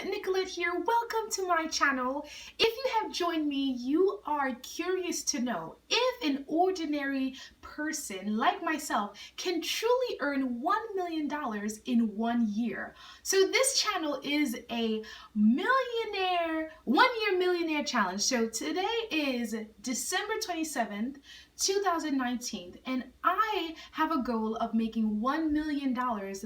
Nicolette here. Welcome to my channel. If you have joined me, you are curious to know if an ordinary person like myself can truly earn $1 million in 1 year. So this channel is a one-year millionaire challenge. So today is December 27th, 2019, and I have a goal of making $1 million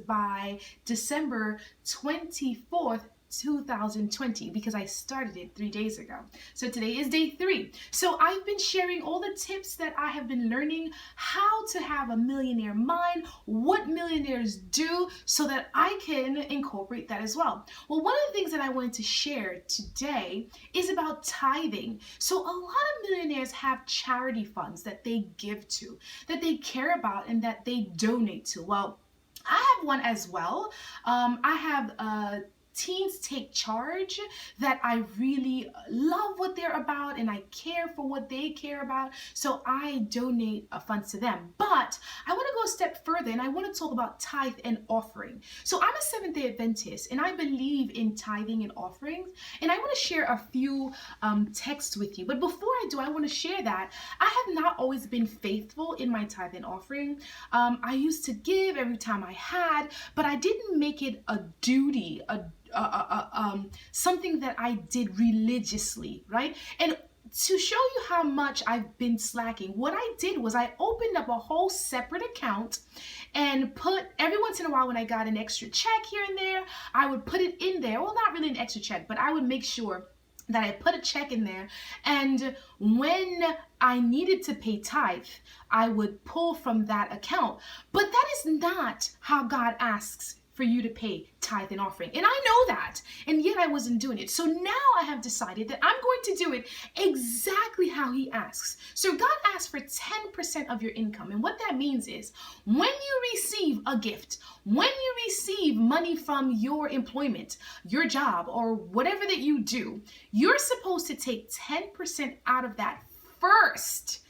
by December 24th, 2020, because I started it 3 days ago. So today is day 3. So I've been sharing all the tips that I have been learning, how to have a millionaire mind, what millionaires do, so that I can incorporate that as well. Well, one of the things that I wanted to share today is about tithing. So a lot of millionaires have charity funds that they give to, that they care about, and that they donate to. Well, I have one as well. I have Teens Take Charge that I really love what they're about, and I care for what they care about, so I donate funds to them. But I want to go a step further, and I want to talk about tithe and offering. So I'm a Seventh-day Adventist, and I believe in tithing and offerings, and I want to share a few texts with you. But before I do, I want to share that I have not always been faithful in my tithe and offering. I used to give every time I had, but I didn't make it a duty, something that I did religiously, right? And to show you how much I've been slacking, what I did was I opened up a whole separate account and put, every once in a while when I got an extra check here and there, I would put it in there. Well, not really an extra check, but I would make sure that I put a check in there, and when I needed to pay tithe, I would pull from that account. But that is not how God asks for you to pay tithe and offering. And I know that, and yet I wasn't doing it. So now I have decided that I'm going to do it exactly how he asks. So God asks for 10% of your income. And what that means is when you receive a gift, when you receive money from your employment, your job, or whatever that you do, you're supposed to take 10% out of that first,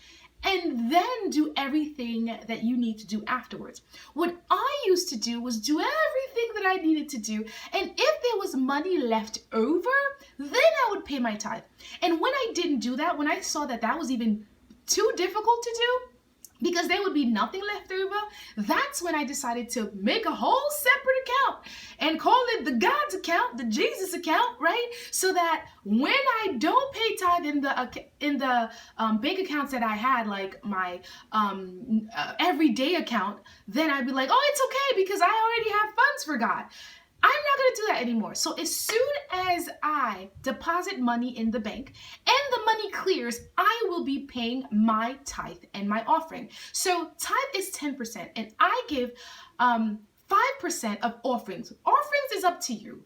and then do everything that you need to do afterwards. What I used to do was do everything that I needed to do, and if there was money left over, then I would pay my tithe. And when I didn't do that, when I saw that that was even too difficult to do, because there would be nothing left over, that's when I decided to make a whole separate account and call it the God's account, the Jesus account, right? So that when I don't pay tithe in the bank accounts that I had, like my everyday account, then I'd be like, oh, it's okay because I already have funds for God. I'm not going to do that anymore. So as soon as I deposit money in the bank and the money clears, I will be paying my tithe and my offering. So tithe is 10%, and I give 5% of offerings. Offerings is up to you,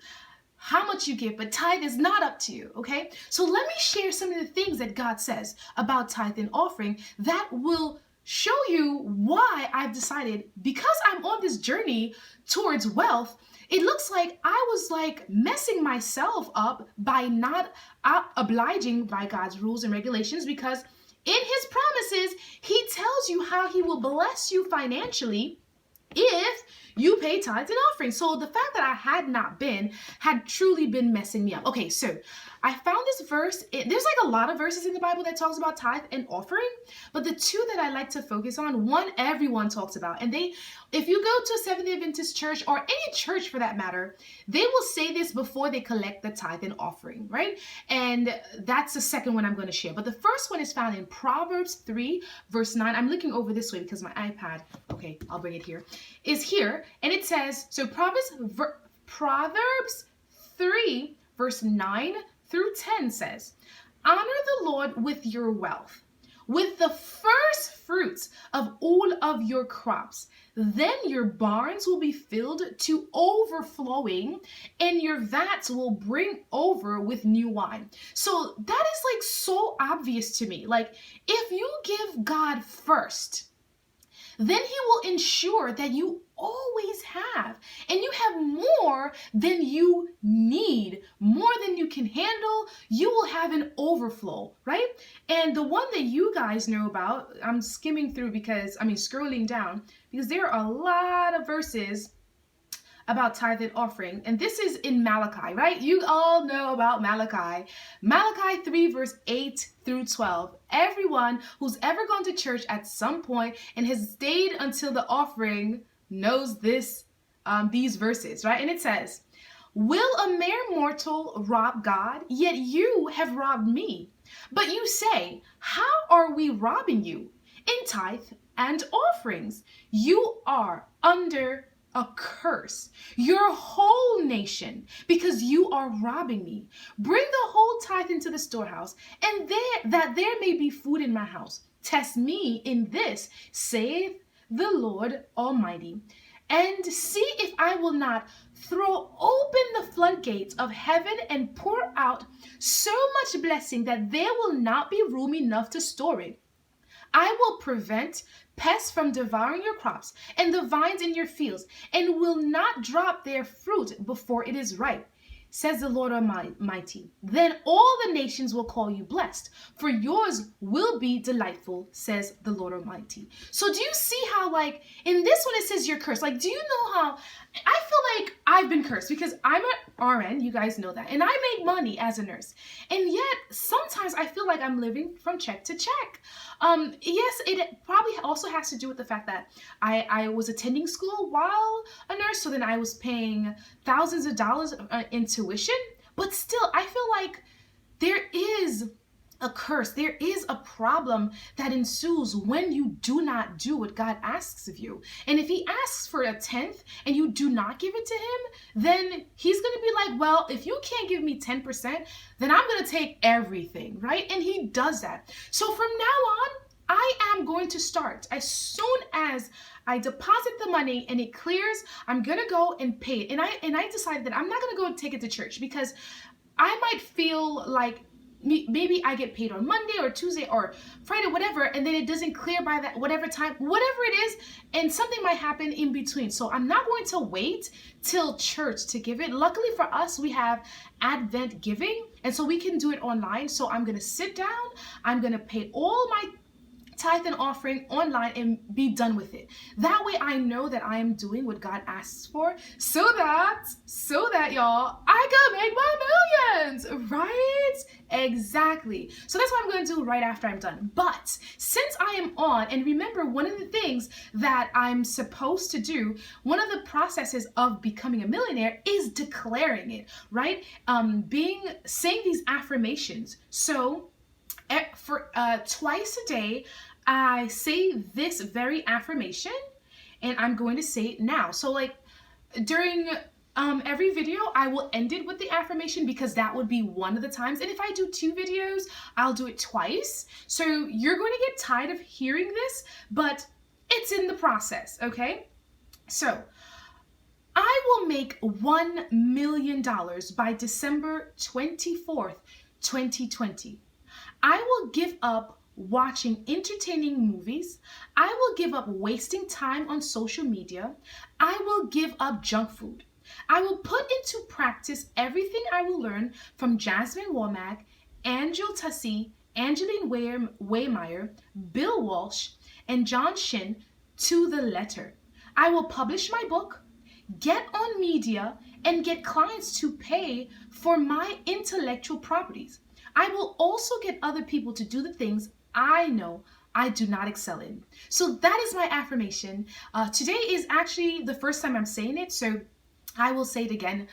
how much you give, but tithe is not up to you, okay? So let me share some of the things that God says about tithe and offering that will show you why I've decided, because I'm on this journey towards wealth, it looks like I was like messing myself up by not obliging by God's rules and regulations, because in his promises, he tells you how he will bless you financially if you pay tithes and offerings. So the fact that I had truly been messing me up. Okay, so I found this verse. There's like a lot of verses in the Bible that talks about tithe and offering, but the two that I like to focus on, one everyone talks about, and if you go to a Seventh-day Adventist church, or any church for that matter, they will say this before they collect the tithe and offering, right? And that's the second one I'm going to share. But the first one is found in Proverbs 3, verse 9. I'm looking over this way because my iPad, okay, I'll bring it here, is here. And it says, so Proverbs 3, verse 9 through 10 says, honor the Lord with your wealth, with the first fruits of all of your crops. Then your barns will be filled to overflowing, and your vats will bring over with new wine. So that is like so obvious to me. Like, if you give God first, then he will ensure that you always have, and you have more than you need, more than you can handle. You will have an overflow, right? And the one that you guys know about, I'm scrolling down, because there are a lot of verses about tithe and offering, and this is in Malachi, right? You all know about Malachi. Malachi 3, verse 8 through 12. Everyone who's ever gone to church at some point and has stayed until the offering knows these verses, right? And it says, "Will a mere mortal rob God? Yet you have robbed me. But you say, how are we robbing you? In tithe and offerings. You are under a curse, your whole nation, because you are robbing me. Bring the whole tithe into the storehouse, and that there may be food in my house. Test me in this, saith the Lord Almighty, and see if I will not throw open the floodgates of heaven and pour out so much blessing that there will not be room enough to store it. I will prevent pests from devouring your crops and the vines in your fields, and will not drop their fruit before it is ripe, says the Lord Almighty. Then all the nations will call you blessed, for yours will be delightful, says the Lord Almighty." So do you see how, like, in this one it says you're cursed? Like, do you know how I feel like I've been cursed? Because I'm an RN, you guys know that, and I make money as a nurse, and yet sometimes I feel like I'm living from check to check. Yes, it probably also has to do with the fact that I was attending school while a nurse, so then I was paying thousands of dollars in tuition, but still, I feel like there is a curse. There is a problem that ensues when you do not do what God asks of you. And if he asks for a tenth and you do not give it to him, then he's going to be like, well, if you can't give me 10%, then I'm going to take everything, right? And he does that. So from now on, I am going to start as soon as I deposit the money and it clears, I'm going to go and pay it. And I decided that I'm not going to go and take it to church, because I might feel like maybe I get paid on Monday or Tuesday or Friday, whatever, and then it doesn't clear by that whatever time, whatever it is, and something might happen in between. So I'm not going to wait till church to give it. Luckily for us, we have Advent giving, and so we can do it online. So I'm going to sit down, I'm going to pay all my tithe and offering online and be done with it. That way I know that I am doing what God asks for, so that y'all, I can make my millions, right? Exactly. So that's what I'm going to do right after I'm done. But since I am on, and remember, one of the things that I'm supposed to do, one of the processes of becoming a millionaire is declaring it, right? Saying these affirmations. So for twice a day, I say this very affirmation, and I'm going to say it now. So like during every video, I will end it with the affirmation, because that would be one of the times. And if I do 2 videos, I'll do it twice. So you're going to get tired of hearing this, but it's in the process, okay? So I will make $1 million by December 24th, 2020. I will give up watching entertaining movies. I will give up wasting time on social media. I will give up junk food. I will put into practice everything I will learn from Jasmine Womack, Angel Tussey, Angeline Waymeyer, Bill Walsh, and John Shin to the letter. I will publish my book, get on media, and get clients to pay for my intellectual properties. I will also get other people to do the things I know I do not excel in. So that is my affirmation. Today is actually the first time I'm saying it, so I will say it again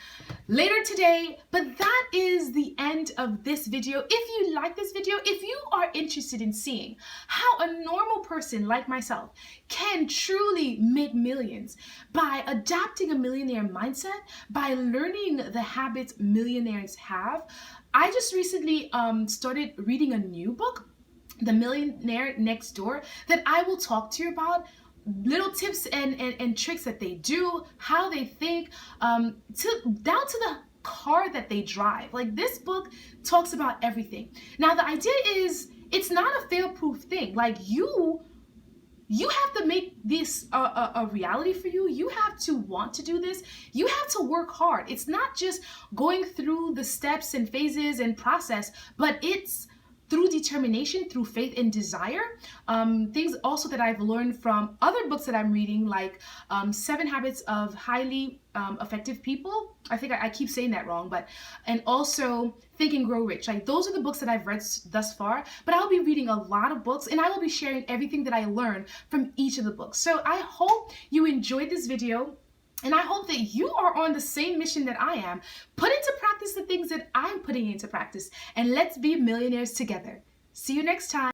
later today. But that is the end of this video. If you like this video, if you are interested in seeing how a normal person like myself can truly make millions by adopting a millionaire mindset, by learning the habits millionaires have, I just recently started reading a new book, The Millionaire Next Door, that I will talk to you about. Little tips and tricks that they do, how they think, down to the car that they drive. Like, this book talks about everything. Now, the idea is, it's not a fail-proof thing. Like, you have to make this a reality for you. You have to want to do this. You have to work hard. It's not just going through the steps and phases and process, but it's through determination, through faith and desire. Things also that I've learned from other books that I'm reading, like 7 Habits of Highly Effective People. I think I keep saying that wrong, and also Think and Grow Rich. Like, those are the books that I've read thus far, but I'll be reading a lot of books, and I will be sharing everything that I learned from each of the books. So I hope you enjoyed this video. And I hope that you are on the same mission that I am. Put into practice the things that I'm putting into practice, and let's be millionaires together. See you next time.